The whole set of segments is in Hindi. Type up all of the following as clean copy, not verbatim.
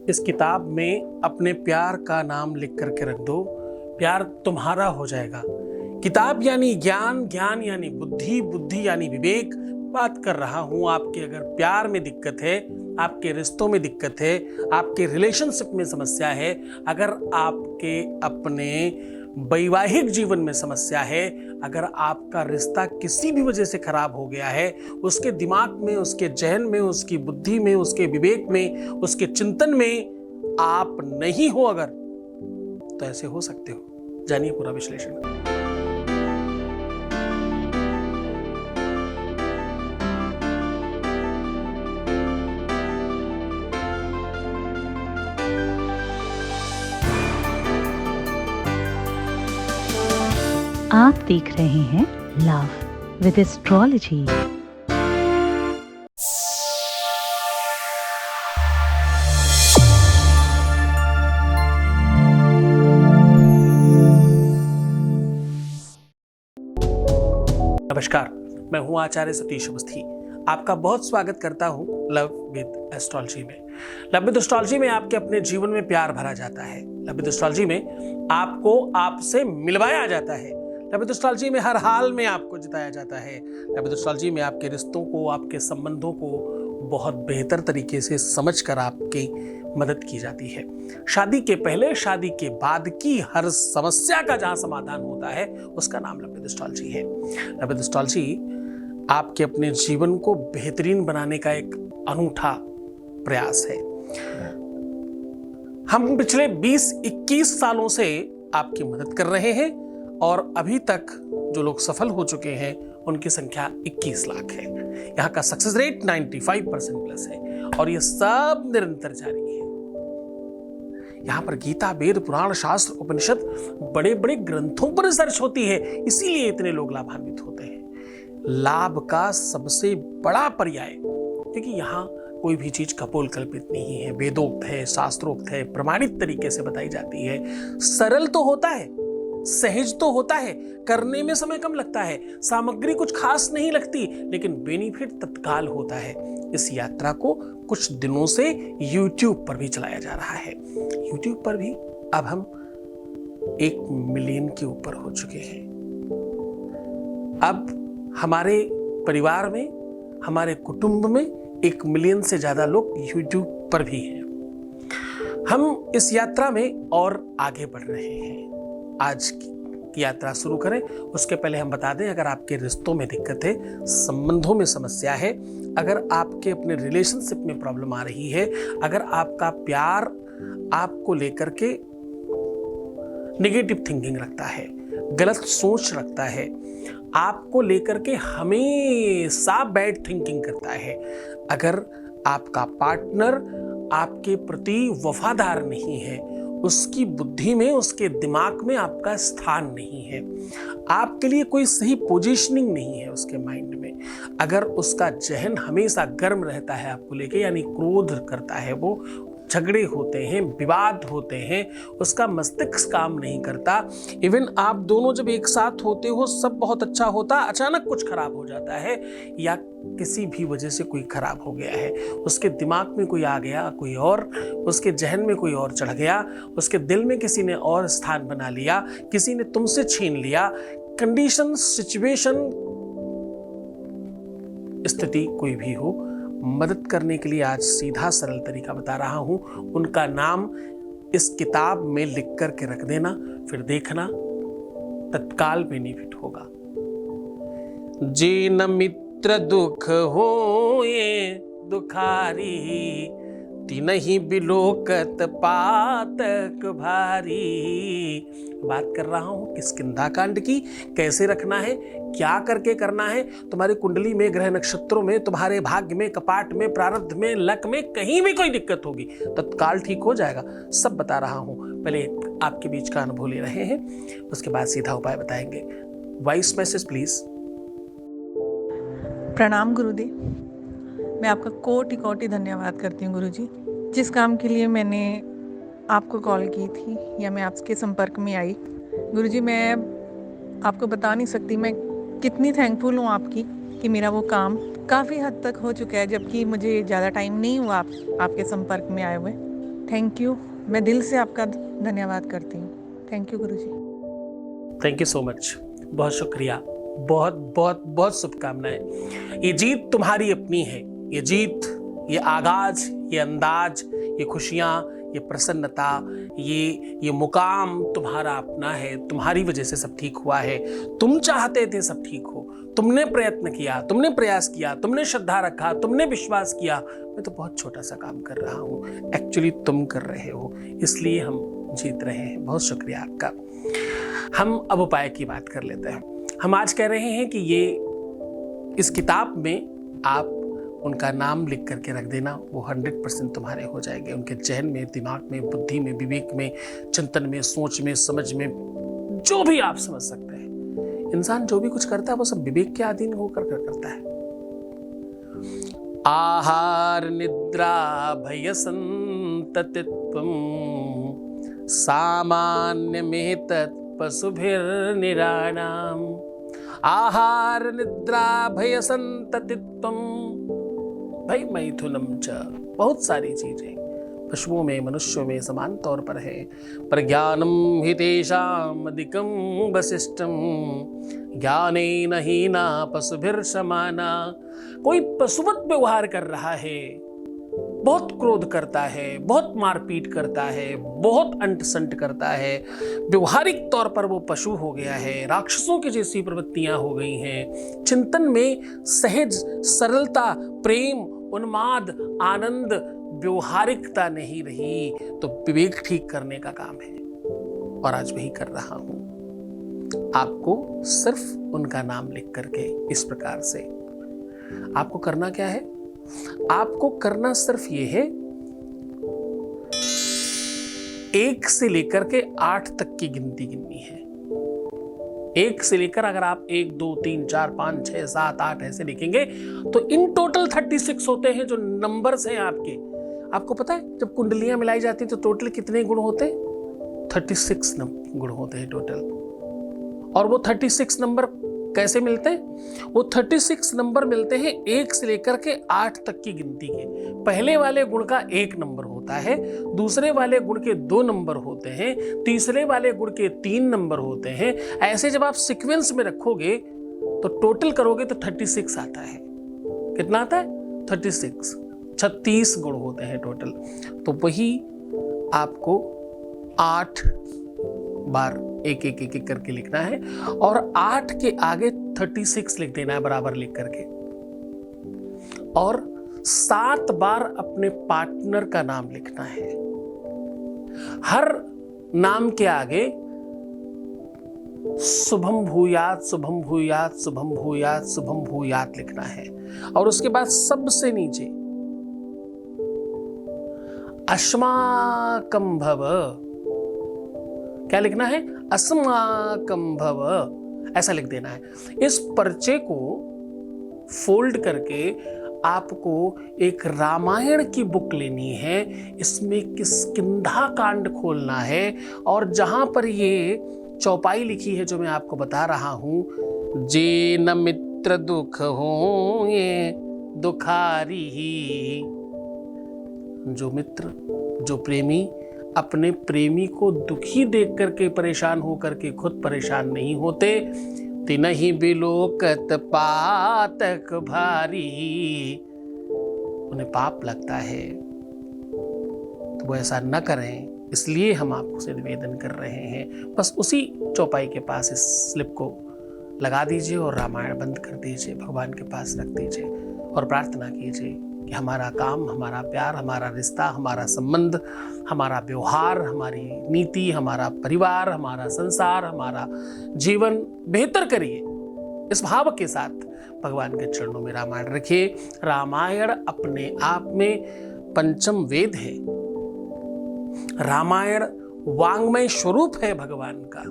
इस किताब में अपने प्यार का नाम लिख करके रख दो, प्यार तुम्हारा हो जाएगा। किताब यानी ज्ञान, ज्ञान यानी बुद्धि, बुद्धि यानी विवेक। बात कर रहा हूं आपके अगर प्यार में दिक्कत है, आपके रिश्तों में दिक्कत है, आपके रिलेशनशिप में समस्या है, अगर आपके अपने वैवाहिक जीवन में समस्या है, अगर आपका रिश्ता किसी भी वजह से खराब हो गया है, उसके दिमाग में, उसके जहन में, उसकी बुद्धि में, उसके विवेक में, उसके चिंतन में आप नहीं हो अगर, तो ऐसे हो सकते हो। जानिए पूरा विश्लेषण। आप देख रहे हैं लव विद एस्ट्रोलॉजी। नमस्कार, मैं हूं आचार्य सतीश अवस्थी। आपका बहुत स्वागत करता हूं लव विद एस्ट्रोलॉजी में। लव विद एस्ट्रोलॉजी में आपके अपने जीवन में प्यार भरा जाता है। लव विद एस्ट्रोलॉजी में आपको आपसे मिलवाया जाता है। लव विद एस्ट्रोलॉजी में हर हाल में आपको जिताया जाता है। लव विद एस्ट्रोलॉजी में आपके रिश्तों को, आपके संबंधों को बहुत बेहतर तरीके से समझकर आपकी मदद की जाती है। शादी के पहले, शादी के बाद की हर समस्या का जहां समाधान होता है, उसका नाम लव विद एस्ट्रोलॉजी है। लव विद एस्ट्रोलॉजी आपके अपने जीवन को बेहतरीन बनाने का एक अनूठा प्रयास है। हम पिछले 20-21 सालों से आपकी मदद कर रहे हैं और अभी तक जो लोग सफल हो चुके हैं उनकी संख्या 21 लाख है। यहाँ का सक्सेस रेट 95% प्लस है और ये सब निरंतर जारी है। यहाँ पर गीता, वेद, पुराण, शास्त्र, उपनिषद, बड़े बड़े ग्रंथों पर रिसर्च होती है, इसीलिए इतने लोग लाभान्वित होते हैं। लाभ का सबसे बड़ा पर्याय, क्योंकि यहाँ कोई भी चीज कपोल कल्पित नहीं है, वेदोक्त है, शास्त्रोक्त है, प्रमाणित तरीके से बताई जाती है। सरल तो होता है, सहज तो होता है, करने में समय कम लगता है, सामग्री कुछ खास नहीं लगती, लेकिन बेनिफिट तत्काल होता है। इस यात्रा को कुछ दिनों से YouTube पर भी चलाया जा रहा है। YouTube पर भी अब हम 1 मिलियन के ऊपर हो चुके हैं। अब हमारे परिवार में, हमारे कुटुंब में 1 मिलियन से ज्यादा लोग YouTube पर भी हैं। हम इस यात्रा में और आगे बढ़ रहे हैं। आज की यात्रा शुरू करें उसके पहले हम बता दें, अगर आपके रिश्तों में दिक्कत है, संबंधों में समस्या है, अगर आपके अपने रिलेशनशिप में प्रॉब्लम आ रही है, अगर आपका प्यार आपको लेकर के नेगेटिव थिंकिंग रखता है, गलत सोच रखता है, आपको लेकर के हमेशा बैड थिंकिंग करता है, अगर आपका पार्टनर आपके प्रति वफादार नहीं है, उसकी बुद्धि में, उसके दिमाग में आपका स्थान नहीं है, आपके लिए कोई सही पोजीशनिंग नहीं है उसके माइंड में, अगर उसका जहन हमेशा गर्म रहता है आपको लेके, यानी क्रोध करता है, वो झगड़े होते हैं, विवाद होते हैं, उसका मस्तिष्क काम नहीं करता, इवन आप दोनों जब एक साथ होते हो सब बहुत अच्छा होता, अचानक कुछ खराब हो जाता है या किसी भी वजह से कोई खराब हो गया है, उसके दिमाग में कोई आ गया, कोई और, उसके जहन में कोई और चढ़ गया, उसके दिल में किसी ने और स्थान बना लिया, किसी ने तुमसे छीन लिया, कंडीशन, सिचुएशन, स्थिति कोई भी हो, मदद करने के लिए आज सीधा सरल तरीका बता रहा हूं। उनका नाम इस किताब में लिख करके रख देना, फिर देखना तत्काल बेनिफिट होगा। जिन मित्र दुख होए दुखारी, तिनहि बिलोकत पातक भारी। बात कर रहा हूं किष्किंधा कांड की। कैसे रखना है, क्या करके करना है, तुम्हारी कुंडली में, ग्रह नक्षत्रों में, तुम्हारे भाग्य में, कपाट में, प्रारब्ध में, लक में कहीं भी कोई दिक्कत होगी तत्काल ठीक हो जाएगा। सब बता रहा हूं, पहले आपके बीच का अनुभव ले रहे हैं, उसके बाद सीधा उपाय बताएंगे। Voice message please. प्रणाम गुरुदेव, मैं आपका कोटि कोटि धन्यवाद करती हूँ गुरुजी। जिस काम के लिए मैंने आपको कॉल की थी या मैं आपके संपर्क में आई, गुरुजी मैं आपको बता नहीं सकती मैं कितनी थैंकफुल हूँ आपकी कि मेरा वो काम काफ़ी हद तक हो चुका है, जबकि मुझे ज़्यादा टाइम नहीं हुआ आपके संपर्क में आए हुए। Thank you. मैं दिल से आपका धन्यवाद करती हूँ। Thank you Guruji. Thank you so much, बहुत शुक्रिया, बहुत बहुत बहुत शुभकामनाएं। ये जीत तुम्हारी अपनी है, ये जीत, ये आगाज, ये अंदाज, ये खुशियां, ये प्रसन्नता, ये मुकाम तुम्हारा अपना है। तुम्हारी वजह से सब ठीक हुआ है। तुम चाहते थे सब ठीक हो, तुमने प्रयत्न किया, तुमने प्रयास किया, तुमने श्रद्धा रखा, तुमने विश्वास किया। मैं तो बहुत छोटा सा काम कर रहा हूँ, एक्चुअली तुम कर रहे हो, इसलिए हम जीत रहे हैं। बहुत शुक्रिया आपका। हम अब उपाय की बात कर लेते हैं। हम आज कह रहे हैं कि ये इस किताब में आप उनका नाम लिख करके रख देना, वो 100% तुम्हारे हो जाएंगे। उनके चहन में, दिमाग में, बुद्धि में, विवेक में, चिंतन में, सोच में, समझ में, जो भी आप समझ सकते हैं। इंसान जो भी कुछ करता है वो सब विवेक के अधीन होकर करता है। आहार निद्रा भय संततित्वम सामान्यमेतत् पशुभिर्निराणाम। आहार निद्रा भय संततित्वम, भय मैथुनम च, बहुत सारी चीजें पशुओं में, मनुष्यों में समान तौर पर है। प्रज्ञानम हि तेषाम् अधिकं वसिष्ठं ज्ञानेन हीना पशुभिर्समाना। कोई पशुवत व्यवहार कर रहा है, बहुत क्रोध करता है, बहुत मारपीट करता है, बहुत अंट संट करता है, व्यवहारिक तौर पर वो पशु हो गया है, राक्षसों की जैसी प्रवृत्तियां हो गई हैं। चिंतन में सहज सरलता, प्रेम, उन्माद, आनंद, व्यवहारिकता नहीं रही, तो विवेक ठीक करने का काम है और आज वही कर रहा हूं। आपको सिर्फ उनका नाम लिख करके इस प्रकार से आपको करना क्या है? आपको करना सिर्फ ये है, 1 से लेकर के 8 तक की गिनती गिननी है। 1 से लेकर अगर आप 1 2 3 4 5 6 7 8 ऐसे लिखेंगे तो इन टोटल 36 होते हैं जो नंबर्स हैं आपके। आपको पता है जब कुंडलियां मिलाई जाती है तो टोटल कितने गुण होते हैं? 36 गुण होते हैं टोटल। और वो 36 नंबर कैसे मिलते हैं? वो 36 नंबर मिलते हैं 1 से लेकर के 8 तक की गिनती के। पहले वाले गुण का 1 नंबर होता है, दूसरे वाले गुण के 2 नंबर होते हैं, तीसरे वाले गुण के 3 नंबर होते हैं। ऐसे जब आप सीक्वेंस में रखोगे तो टोटल करोगे तो 36 आता है। कितना आता है? 36 गुण होते हैं टोटल। तो वही आपको 8 बार एक एक एक एक करके लिखना है और 8 के आगे 36 लिख देना है बराबर लिख करके। और 7 बार अपने पार्टनर का नाम लिखना है। हर नाम के आगे शुभम भूयात, शुभम भूयात, शुभम भूयात, शुभम भूयात लिखना है। और उसके बाद सबसे नीचे अस्माकं भव, क्या लिखना है? अस्माकं भव, ऐसा लिख देना है। इस पर्चे को फोल्ड करके आपको एक रामायण की बुक लेनी है, इसमें किष्किंधा कांड खोलना है और जहां पर ये चौपाई लिखी है जो मैं आपको बता रहा हूं, जे न मित्र दुख हो ये दुखारी ही। जो मित्र, जो प्रेमी अपने प्रेमी को दुखी देख करके परेशान होकर के खुद परेशान नहीं होते, तिनहि बिलोकत पातक भारी, उन्हें पाप लगता है। तो वो ऐसा न करें, इसलिए हम आपसे निवेदन कर रहे हैं। बस उसी चौपाई के पास इस स्लिप को लगा दीजिए और रामायण बंद कर दीजिए, भगवान के पास रख दीजिए और प्रार्थना कीजिए कि हमारा काम, हमारा प्यार, हमारा रिश्ता, हमारा संबंध, हमारा व्यवहार, हमारी नीति, हमारा परिवार, हमारा संसार, हमारा जीवन बेहतर करिए। इस भाव के साथ भगवान के चरणों में रामायण रखिए। रामायण अपने आप में पंचम वेद है। रामायण वांग्मय स्वरूप है भगवान का,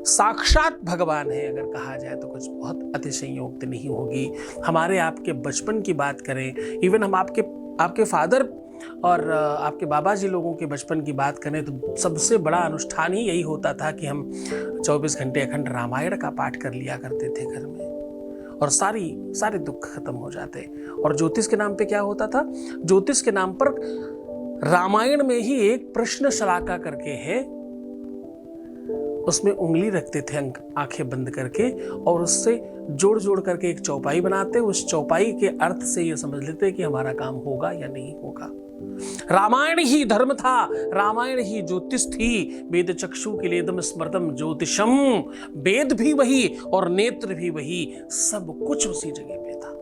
साक्षात भगवान है। अगर कहा जाए तो कुछ बहुत अतिशयोक्ति नहीं होगी। हमारे आपके बचपन की बात करें, इवन हम आपके फादर और आपके बाबा जी लोगों के बचपन की बात करें तो सबसे बड़ा अनुष्ठान ही यही होता था कि हम 24 घंटे अखंड रामायण का पाठ कर लिया करते थे घर में और सारे दुख खत्म हो जाते। और ज्योतिष के नाम पे क्या होता था? ज्योतिष के नाम पर रामायण में ही एक प्रश्न शलाका करके है, उसमें उंगली रखते थे आंखें बंद करके और उससे जोड़ जोड़ करके एक चौपाई बनाते, उस चौपाई के अर्थ से ये समझ लेते कि हमारा काम होगा या नहीं होगा। रामायण ही धर्म था, रामायण ही ज्योतिष थी, वेद चक्षु के लिए स्मृतम ज्योतिषम, वेद भी वही और नेत्र भी वही, सब कुछ उसी जगह पे था।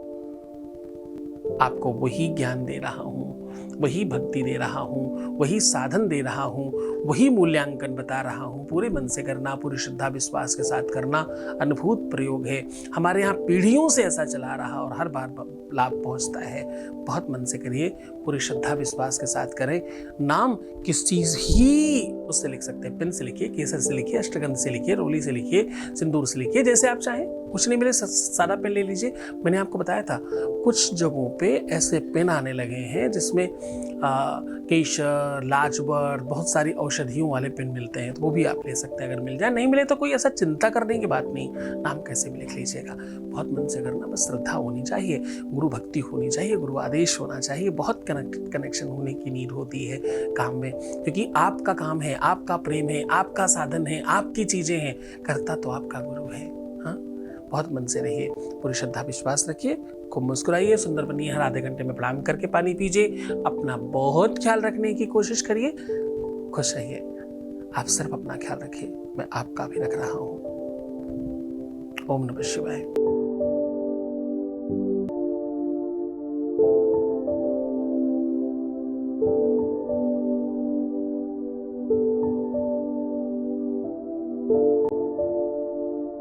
आपको वही ज्ञान दे रहा हूं, वही भक्ति दे रहा हूं, वही साधन दे रहा हूं, वही मूल्यांकन बता रहा हूं। पूरे मन से करना, पूरी श्रद्धा विश्वास के साथ करना अद्भुत प्रयोग है। हमारे यहाँ पीढ़ियों से ऐसा चला रहा और हर बार लाभ पहुंचता है। बहुत मन से करिए, पूरी श्रद्धा विश्वास के साथ करें। नाम किस चीज ही उससे लिख सकते हैं, पेन से लिखिए, केसर से लिखिए, अष्टगंध से लिखिए, रोली से लिखिए, सिंदूर से लिखिए, जैसे आप चाहें। कुछ नहीं मिले सादा पेन ले लीजिए। मैंने आपको बताया था कुछ जगहों पे ऐसे पेन आने लगे हैं जिसमें केशर, लाजवर, बहुत सारी औषधियों वाले पेन मिलते हैं, तो वो भी आप ले सकते हैं अगर मिल जाए। नहीं मिले तो कोई ऐसा चिंता करने की बात नहीं, नाम कैसे भी लिख लीजिएगा। बहुत मन से करना, बस श्रद्धा होनी चाहिए, गुरु भक्ति होनी चाहिए, गुरु आदेश होना चाहिए, बहुत कनेक्शन होने की नीड होती है काम में, क्योंकि आपका काम है, आपका प्रेम है, आपका साधन है, आपकी चीजें हैं, करता तो आपका गुरु है। हाँ, बहुत मन से रहिए, पूरी श्रद्धा विश्वास रखिए, खूब मुस्कुराइए, सुंदर बनिए, हर आधे घंटे में प्रणाम करके पानी पीजिए, अपना बहुत ख्याल रखने की कोशिश करिए, खुश रहिए। आप सिर्फ अपना ख्याल रखिए, मैं आपका भी रख रहा हूं। ओम नमः शिवाय।